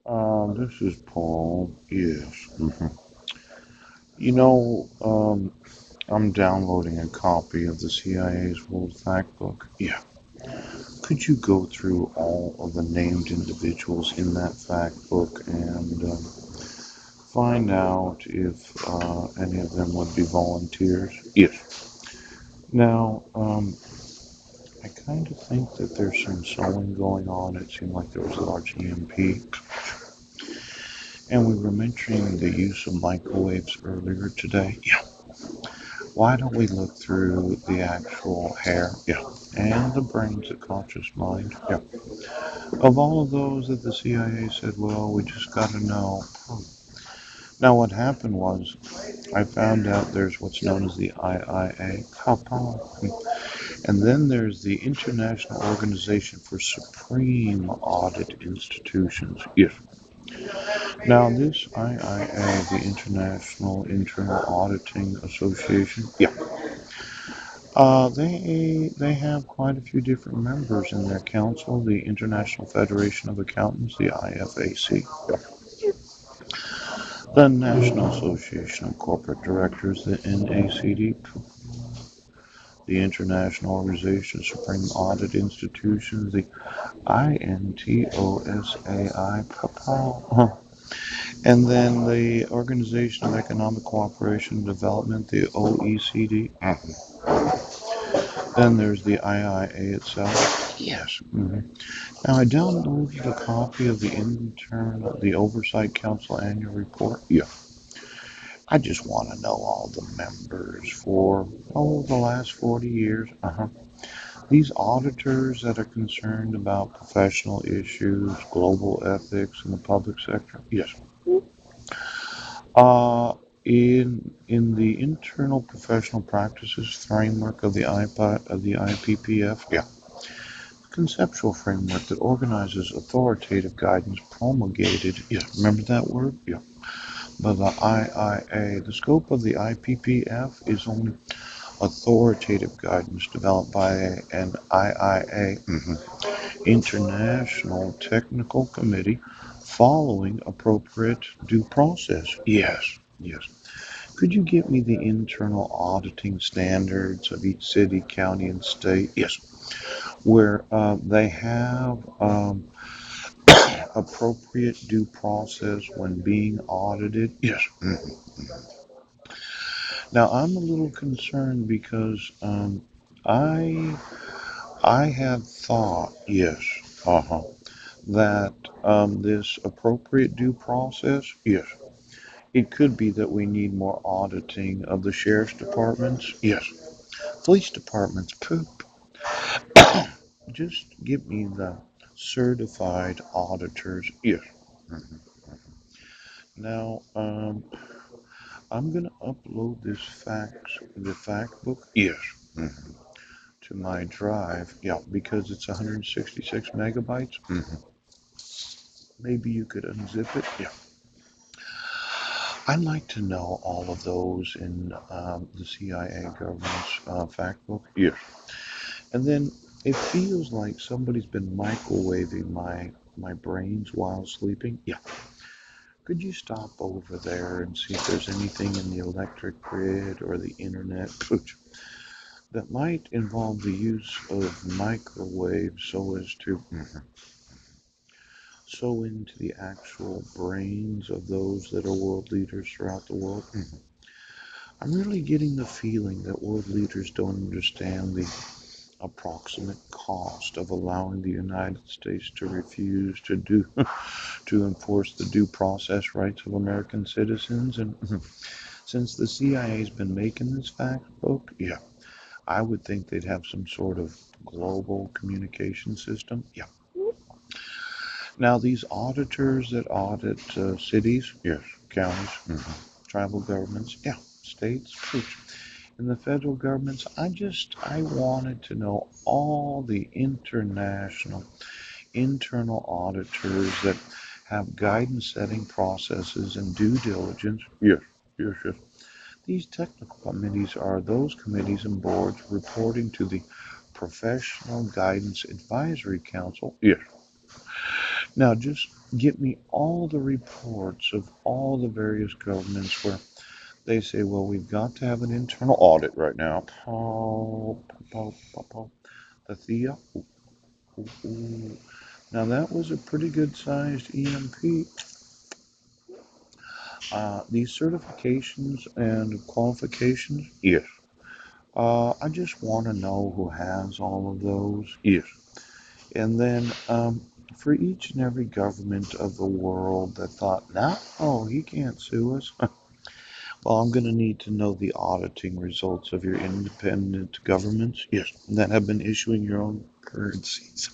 This is Paul. Yes. You know, I'm downloading a copy of the CIA's World Factbook. Yeah. Could you go through all of the named individuals in that fact book and find out if any of them would be volunteers? Yes. Now, I kind of think that there's some sewing going on. It seemed like there was a large EMP. And we were mentioning the use of microwaves earlier today. Yeah. Why don't we look through the actual hair? Yeah. And the brain's a conscious mind. Yeah. Of all of those that the CIA said, well, we just got to know. Now, what happened was I found out there's what's known as the IIA. And then there's the International Organization for Supreme Audit Institutions. Yes. Now, this IIA, the International Internal Auditing Association, yeah, they have quite a few different members in their council. The International Federation of Accountants, the IFAC, yeah. The National Association of Corporate Directors, the NACD, the International Organization of Supreme Audit Institutions, the INTOSAI, and then the Organization of Economic Cooperation and Development, the OECD. Then there's the IIA itself. Yes. Now I downloaded a copy of the Oversight Council Annual Report. Yeah. I just want to know all the members for the last 40 years. These auditors that are concerned about professional issues, global ethics in the public sector. Yes. Uh, in the internal professional practices framework of the IPPF, yeah, conceptual framework that organizes authoritative guidance promulgated, yeah, remember that word? Yeah, by the IIA. The scope of the IPPF is only authoritative guidance developed by an IIA, International Technical Committee, following appropriate due process. Yes, yes. Could you give me the internal auditing standards of each city, county, and state? Yes, where they have appropriate due process when being audited? Yes. Now I'm a little concerned because I I had thought, yes, that this appropriate due process, yes, it could be that we need more auditing of the sheriff's departments, yes, police departments, poop. Just give me the certified auditors, yes. Mhm. Now, I'm gonna upload the fact book, yes, to my drive, yeah, because it's 166 megabytes. Maybe you could unzip it, yeah. I'd like to know all of those in the CIA government's fact book. Yes. And then it feels like somebody's been microwaving my brains while sleeping. Yeah. Could you stop over there and see if there's anything in the electric grid or the internet that might involve the use of microwaves so as to sew into the actual brains of those that are world leaders throughout the world? I'm really getting the feeling that world leaders don't understand the approximate cost of allowing the United States to refuse to enforce the due process rights of American citizens. And since the CIA's been making this fact book, yeah, I would think they'd have some sort of global communication system. Yeah. Now these auditors that audit cities, yes, counties, tribal governments, yeah, states, in the federal governments, I wanted to know all the international internal auditors that have guidance setting processes and due diligence. Yes, yes, yes. These technical committees are those committees and boards reporting to the Professional Guidance Advisory Council. Yes. Now, just get me all the reports of all the various governments where they say, well, we've got to have an internal audit right now. The Thea. Ooh. Now, that was a pretty good sized EMP. These certifications and qualifications, yes. I just want to know who has all of those, yes. And then for each and every government of the world that thought, no, oh, he can't sue us. Well, I'm going to need to know the auditing results of your independent governments, yes, that have been issuing your own currencies.